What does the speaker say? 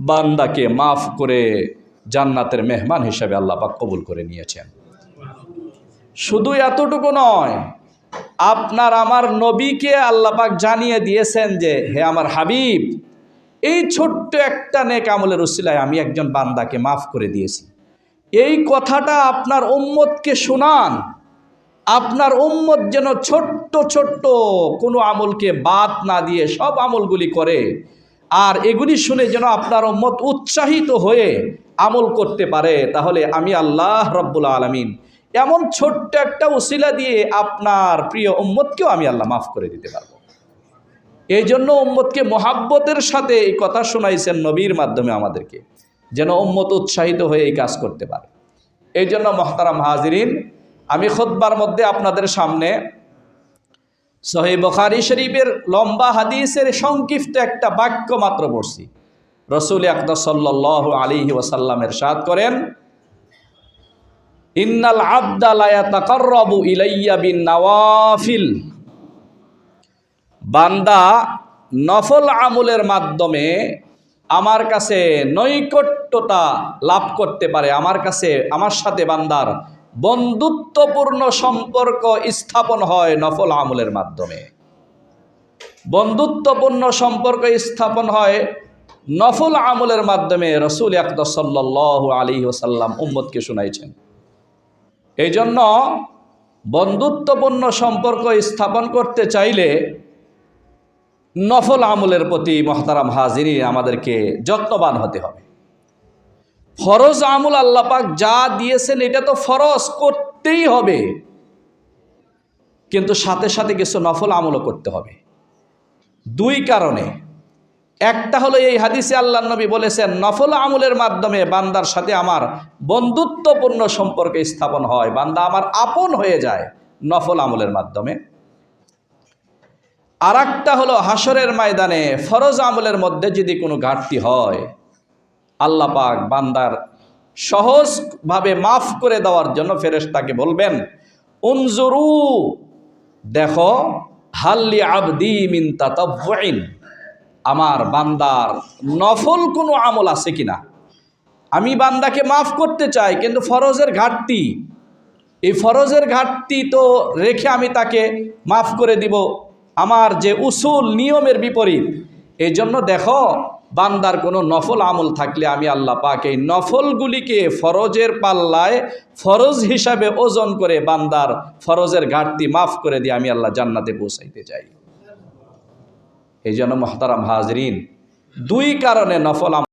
বান্দাকে মাফ করে জান্নাতের মেহমান হিসেবে আল্লাহ পাক কবুল করে নিয়েছেন। শুধু এতটুকু নয়, আপনার আমার নবীকে আল্লাহ পাক জানিয়ে দিয়েছেন যে হে আমার হাবিব, এই ছোট্ট একটা নেক আমলের উসিলায় আমি একজন বান্দাকে মাফ করে দিয়েছি। এই কথাটা আপনার উম্মতকে শোনান, আপনার উম্মত যেন ছোট্ট ছোট্ট কোনো আমলকে বাদ না দিয়ে সব আমলগুলি করে, আর এগুলি শুনে যেন আপনার উম্মত উৎসাহিত হয়ে আমল করতে পারে। তাহলে আমি আল্লাহ রাব্বুল আলামিন এমন ছোট্ট একটা উসিলা দিয়ে আপনার প্রিয় উম্মতকেও আমি আল্লাহ মাফ করে দিতে পারবো। এই জন্য উম্মতকে মোহাব্বতের সাথে এই কথা শোনাইছেন নবীর মাধ্যমে আমাদেরকে, যেন উম্মত উৎসাহিত হয়ে এই কাজ করতে পারে। এই জন্য মুহতারাম হাজিরিন, আমি খুতবার মধ্যে আপনাদের সামনে সহিহ বুখারী শরীফের লম্বা হাদিসের সংক্ষিপ্ত একটা বাক্য মাত্র পড়ছি। রাসূল আকরাম সাল্লাল্লাহু আলাইহি ওয়াসাল্লাম ইরশাদ করেন, ইন্নাল আবদা লা ইয়াতাকাররাবু ইলাইয়া বিন নওয়াফিল, বান্দা নফল আমলের মাধ্যমে আমার কাছে নৈকট্যতা লাভ করতে পারে, আমার সাথে বান্দার বন্ধুত্বপূর্ণ সম্পর্ক স্থাপন হয় নফল আমলের মাধ্যমে। বন্ধুত্বপূর্ণ সম্পর্ক স্থাপন হয় নফল আমলের মাধ্যমে। রাসূল আকরাম সাল্লাল্লাহু আলাইহি ওয়াসাল্লাম উম্মতকে শুনাইছেন। এই জন্য বন্ধুত্বপূর্ণ সম্পর্ক স্থাপন করতে চাইলে নফল আমলের প্রতি মুহতারাম হাজিরিন আমাদেরকে যত্নবান হতে হবে। ফরজ আমল আল্লাহ পাক যা দিয়েছেন এটা তো ফরজ করতেই হবে, কিন্তু সাথে সাথে কিছু নফল আমলও করতে হবে। দুই কারণে, একটা হলো এই হাদিসে আল্লাহ নবী বলেছেন নফল আমলের মাধ্যমে বান্দার সাথে আমার বন্ধুত্বপূর্ণ সম্পর্ক স্থাপন হয়, বান্দা আমার আপন হয়ে যায় নফল আমলের মাধ্যমে। আর একটা হলো হাসরের ময়দানে ফরজ আমলের মধ্যে যদি কোনো ঘাটতি হয়, আল্লাহ পাক বান্দার সহজভাবে মাফ করে দেওয়ার জন্য ফেরেশতাকে বলবেন, উনজুরু, দেখো, হাল্লি আবদি মিন তাতাব্বুইন, আমার বান্দার নফল কোনো আমল আছে কিনা। আমি বান্দাকে মাফ করতে চাই, কিন্তু ফরজের ঘাটতি, এই ফরজের ঘাটতি তো রেখে আমি তাকে মাফ করে দিব, আমার যে উসুল নিয়মের বিপরীত। এই জন্য দেখো, বান্দার কোনো নফল আমল থাকলে আমি আল্লাহ পাক এই নফলগুলিকে ফরজের পাল্লায় ফরজ হিসাবে ওজন করে বান্দার ফরজের ঘাটতি মাফ করে দিয়ে আমি আল্লাহ জান্নাতে পৌঁছাইতে চাই। এই জন্য মুহতারাম হাজরিন, দুই কারণে নফল